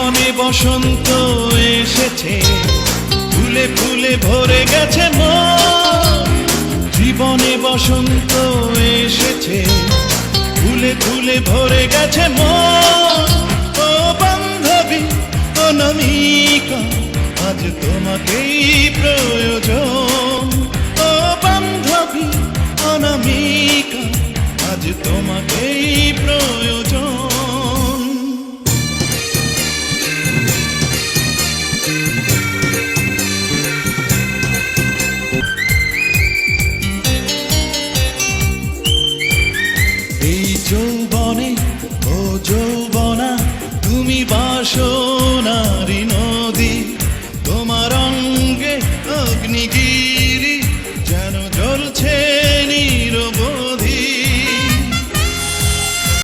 জীবনে বসন্ত এসেছে, ফুলে ফুলে ভরে গেছে মন। জীবনে বসন্ত এসেছে, ফুলে ফুলে ভরে গেছে মন। ও বান্ধবী অনামিকা, আজ তোমাকেই প্রয়োজন। ও বান্ধবী অনামিকা, আজ তোমাকেই প্রয়োজন।